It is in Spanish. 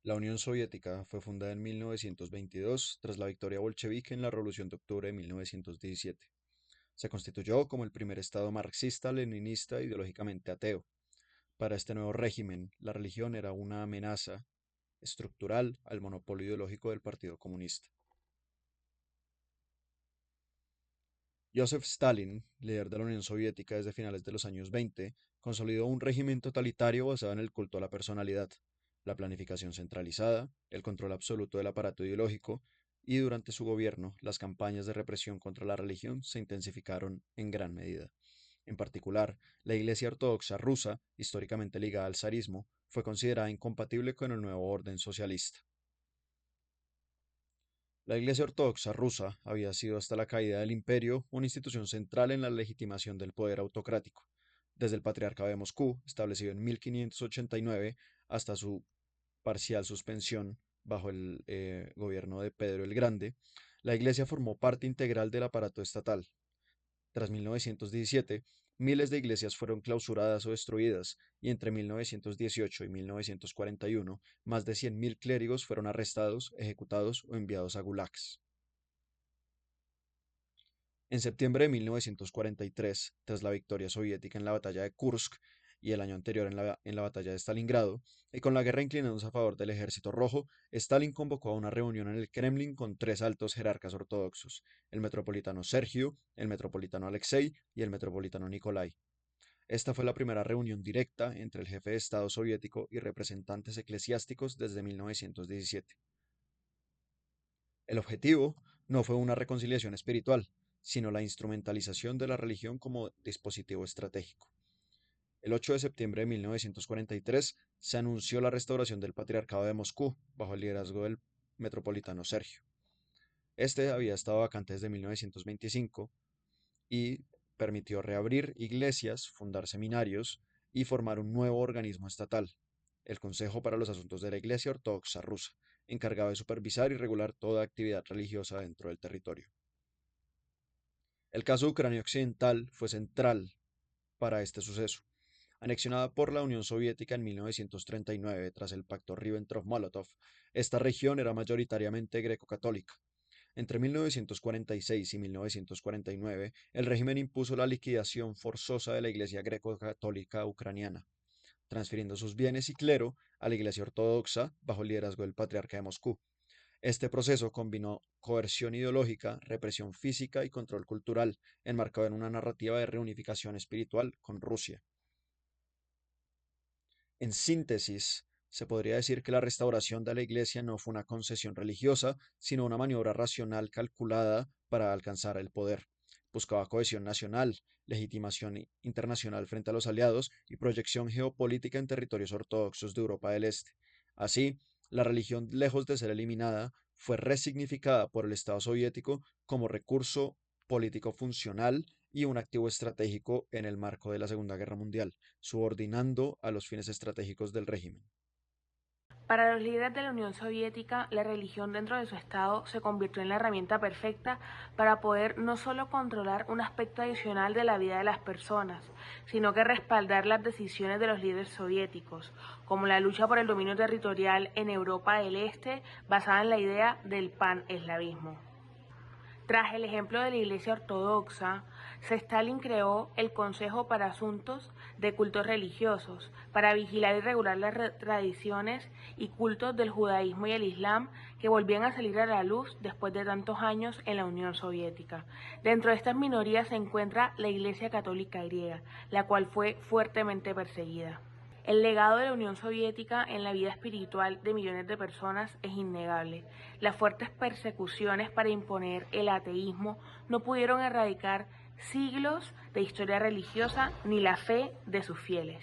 La Unión Soviética fue fundada en 1922 tras la victoria bolchevique en la Revolución de Octubre de 1917. Se constituyó como el primer estado marxista-leninista ideológicamente ateo. Para este nuevo régimen, la religión era una amenaza estructural al monopolio ideológico del Partido Comunista. Joseph Stalin, líder de la Unión Soviética desde finales de los años 20, consolidó un régimen totalitario basado en el culto a la personalidad, la planificación centralizada, el control absoluto del aparato ideológico, y durante su gobierno las campañas de represión contra la religión se intensificaron en gran medida. En particular, la Iglesia Ortodoxa rusa, históricamente ligada al zarismo, fue considerada incompatible con el nuevo orden socialista. La Iglesia Ortodoxa rusa había sido hasta la caída del imperio una institución central en la legitimación del poder autocrático, desde el Patriarcado de Moscú, establecido en 1589, hasta su parcial suspensión bajo el gobierno de Pedro el Grande. La Iglesia formó parte integral del aparato estatal. Tras 1917, miles de iglesias fueron clausuradas o destruidas, y entre 1918 y 1941, más de 100.000 clérigos fueron arrestados, ejecutados o enviados a gulags. En septiembre de 1943, tras la victoria soviética en la batalla de Kursk y el año anterior en la batalla de Stalingrado, y con la guerra inclinándose a favor del Ejército Rojo, Stalin convocó a una reunión en el Kremlin con tres altos jerarcas ortodoxos: el metropolitano Sergio, el metropolitano Alexei y el metropolitano Nikolai. Esta fue la primera reunión directa entre el jefe de Estado soviético y representantes eclesiásticos desde 1917. El objetivo no fue una reconciliación espiritual, sino la instrumentalización de la religión como dispositivo estratégico. El 8 de septiembre de 1943 se anunció la restauración del Patriarcado de Moscú bajo el liderazgo del metropolitano Sergio. Este había estado vacante desde 1925 y permitió reabrir iglesias, fundar seminarios y formar un nuevo organismo estatal, el Consejo para los Asuntos de la Iglesia Ortodoxa Rusa, encargado de supervisar y regular toda actividad religiosa dentro del territorio. El caso de Ucrania Occidental fue central para este suceso. Anexionada por la Unión Soviética en 1939 tras el Pacto Ribbentrop-Molotov, esta región era mayoritariamente greco-católica. Entre 1946 y 1949, el régimen impuso la liquidación forzosa de la Iglesia greco-católica ucraniana, transfiriendo sus bienes y clero a la Iglesia Ortodoxa bajo el liderazgo del Patriarca de Moscú. Este proceso combinó coerción ideológica, represión física y control cultural, enmarcado en una narrativa de reunificación espiritual con Rusia. En síntesis, se podría decir que la restauración de la Iglesia no fue una concesión religiosa, sino una maniobra racional calculada para alcanzar el poder. Buscaba cohesión nacional, legitimación internacional frente a los aliados y proyección geopolítica en territorios ortodoxos de Europa del Este. Así, la religión, lejos de ser eliminada, fue resignificada por el Estado soviético como recurso político funcional y un activo estratégico en el marco de la Segunda Guerra Mundial, subordinando a los fines estratégicos del régimen. Para los líderes de la Unión Soviética, la religión dentro de su Estado se convirtió en la herramienta perfecta para poder no solo controlar un aspecto adicional de la vida de las personas, sino que respaldar las decisiones de los líderes soviéticos, como la lucha por el dominio territorial en Europa del Este basada en la idea del pan-eslavismo. Tras el ejemplo de la Iglesia Ortodoxa, Stalin creó el Consejo para Asuntos de Cultos Religiosos para vigilar y regular las tradiciones y cultos del judaísmo y el islam que volvían a salir a la luz después de tantos años en la Unión Soviética. Dentro de estas minorías se encuentra la Iglesia Católica griega, la cual fue fuertemente perseguida. El legado de la Unión Soviética en la vida espiritual de millones de personas es innegable. Las fuertes persecuciones para imponer el ateísmo no pudieron erradicar siglos de historia religiosa ni la fe de sus fieles.